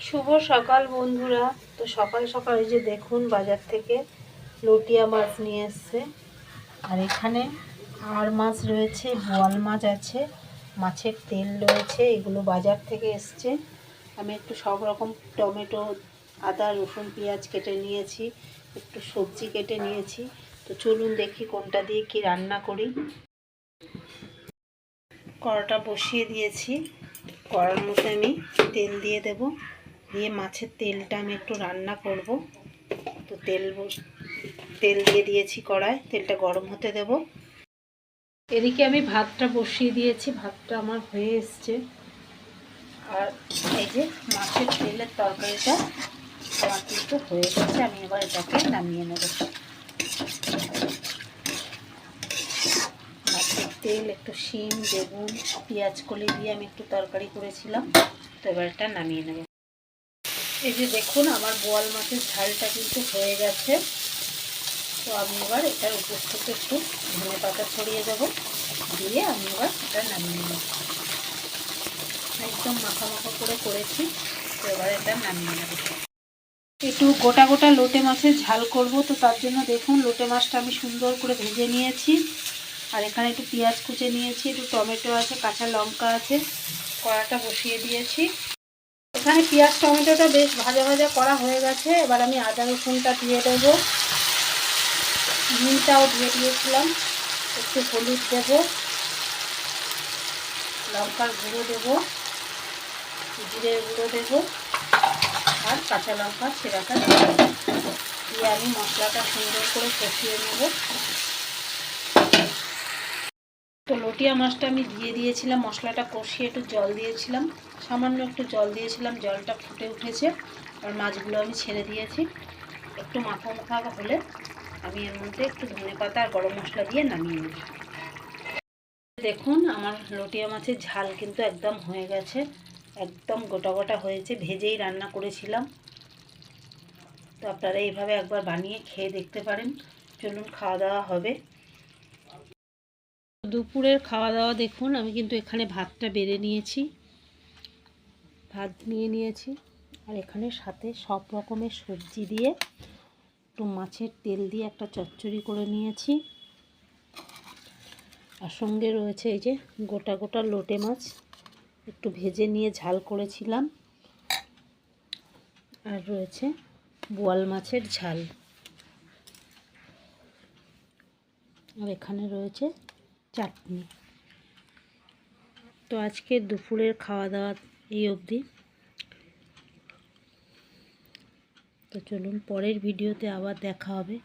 শুভ সকাল বন্ধুরা। তো সকাল সকাল এই যে দেখুন বাজার থেকে লটিয়া মাছ নিয়ে এসছে, আর এখানে আর মাছ রয়েছে, বোয়াল মাছ আছে, মাছের তেল রয়েছে, এগুলো বাজার থেকে এসছে। আমি একটু সব রকম টমেটো, আদা, রসুন, পেঁয়াজ কেটে নিয়েছি, একটু সবজি কেটে নিয়েছি। তো চলুন দেখি কোনটা দিয়ে কি রান্না করি। কড়াটা বসিয়ে দিয়েছি, কড়ার মধ্যে আমি তেল দিয়ে দেব, দিয়ে মাছের তেলটা আমি একটু রান্না করব। তো তেল দিয়ে দিয়েছি কড়ায়, তেলটা গরম হতে দেব। এদিকে আমি ভাতটা বসিয়ে দিয়েছি, ভাতটা আমার হয়ে এসছে। আর এই যে মাছের তেলের তরকারিটা আমার কিন্তু হয়ে গেছে, আমি এবার এটাকে নামিয়ে নেব। মাছের তেল, একটু শিম, বেগুন, পেঁয়াজ কলি দিয়ে আমি একটু তরকারি করেছিলাম। তো এবার এটা নামিয়ে নেব। এই যে দেখুন আমার বোয়াল মাছের ঝালটা কিন্তু হয়ে গেছে। তো আমি এবার এটার উপর থেকে একটু ধনে পাতা ছড়িয়ে দেবো, দিয়ে আমি এবার এটা নামিয়ে নেব। একদম মাখা মাখা করে করেছি, তো এবার এটা নামিয়ে নেব। একটু গোটা গোটা লোটে মাছের ঝাল করব, তো তার জন্য দেখুন লোটে মাছটা আমি সুন্দর করে ভেজে নিয়েছি। আর এখানে একটু পেঁয়াজ কুচে নিয়েছি, একটু টমেটো আছে, কাঁচা লঙ্কা আছে, কড়াটা বসিয়ে দিয়েছি। এখানে পেঁয়াজ টমেটোটা বেশ ভাজা ভাজা করা হয়ে গেছে। এবার আমি আদা রসুনটা দিয়ে দেবো, নুনটাও দিয়ে দিয়েছিলাম, একটু হলুদ দেবো, লঙ্কার গুঁড়ো দেবো, জিরের গুঁড়ো দেবো, আর কাঁচা লঙ্কা ছেঁড়াটা দিয়ে আমি মশলাটা সুন্দর করে কষিয়ে নেব। তো লটিয়া মাছটা আমি দিয়ে দিয়েছিলাম, মশলাটা কষিয়ে একটু জল দিয়েছিলাম, সামান্য একটু জল দিয়েছিলাম, জলটা ফুটে উঠেছে। আর মাছগুলো আমি ছেড়ে দিয়েছি। একটু মাখা মাখা হলে আমি এর মধ্যে একটু ধনেপাতা আর গরম মশলা দিয়ে নামিয়ে নেব। দেখুন আমার লটিয়া মাছের ঝাল কিন্তু একদম হয়ে গেছে, একদম গোটা গোটা হয়েছে, ভেজেই রান্না করেছিলাম। তো আপনারা এইভাবে একবার বানিয়ে খেয়ে দেখতে পারেন। চলুন খাওয়া দাওয়া হবে। দুপুরের খাওয়া দাওয়া দেখুন, আমি কিন্তু এখানে ভাতটা বেড়ে নিয়েছি, ভাত নিয়ে নিয়েছি, আর এখানে সাথে সব রকমের সবজি দিয়ে একটু মাছের তেল দিয়ে একটা চচ্চড়ি করে নিয়েছি। আর সঙ্গে রয়েছে এই যে গোটা গোটা লোটে মাছ একটু ভেজে নিয়ে ঝাল করেছিলাম, আর রয়েছে বোয়াল মাছের ঝাল, আর এখানে রয়েছে চাটনি। তো আজকে দুপুরের খাওয়া দাওয়া এই অবধি। তো চলুন পরের ভিডিওতে আবার দেখা হবে।